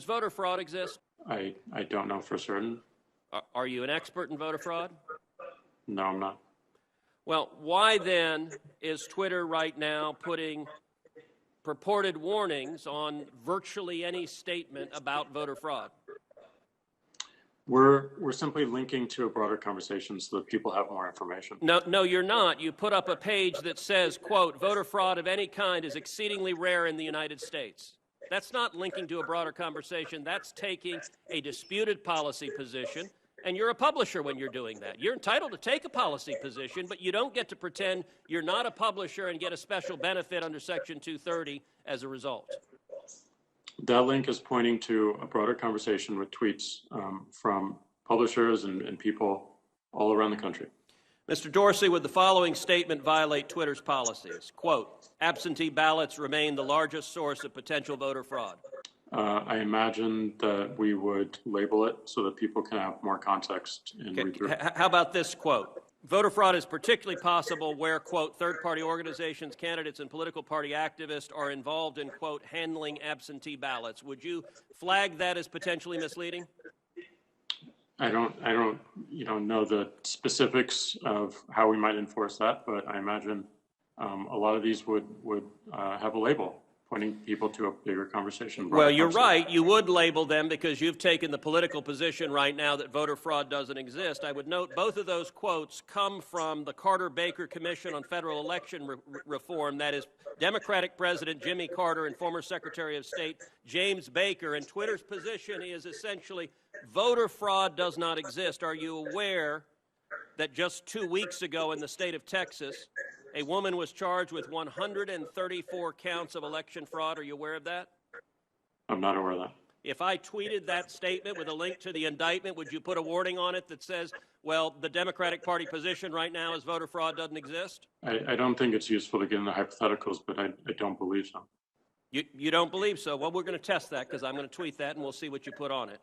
Does voter fraud exist? I don't know for certain. Are you an expert in voter fraud? No, I'm not. Well, why then is Twitter right now putting purported warnings on virtually any statement about voter fraud? We're simply linking to a broader conversation so that people have more information. No, you're not. You put up a page that says, quote, voter fraud of any kind is exceedingly rare in the United States. That's not linking to a broader conversation. That's taking a disputed policy position, and you're a publisher when you're doing that. You're entitled to take a policy position, but you don't get to pretend you're not a publisher and get a special benefit under Section 230 as a result. That link is pointing to a broader conversation with tweets from publishers and people all around the country. Mr. Dorsey, would the following statement violate Twitter's policies? Quote, absentee ballots remain the largest source of potential voter fraud. I imagine that we would label it so that people can have more context and read through. How about this quote? Voter fraud is particularly possible where, quote, third-party organizations, candidates, and political party activists are involved in, quote, handling absentee ballots. Would you flag that as potentially misleading? I don't know the specifics of how we might enforce that, but I imagine a lot of these would have a label pointing people to a bigger conversation. Well, you're right. You would label them because you've taken the political position right now that voter fraud doesn't exist. I would note both of those quotes come from the Carter-Baker Commission on Federal Election Reform. That is Democratic President Jimmy Carter and former Secretary of State James Baker. And Twitter's position is essentially voter fraud does not exist. Are you aware that just 2 weeks ago in the state of Texas, a woman was charged with 134 counts of election fraud? Are you aware of that? I'm not aware of that. If I tweeted that statement with a link to the indictment, would you put a warning on it that says, well, the Democratic Party position right now is voter fraud doesn't exist? I don't think it's useful to get into hypotheticals, but I don't believe so. You don't believe so? Well, we're going to test that because I'm going to tweet that and we'll see what you put on it.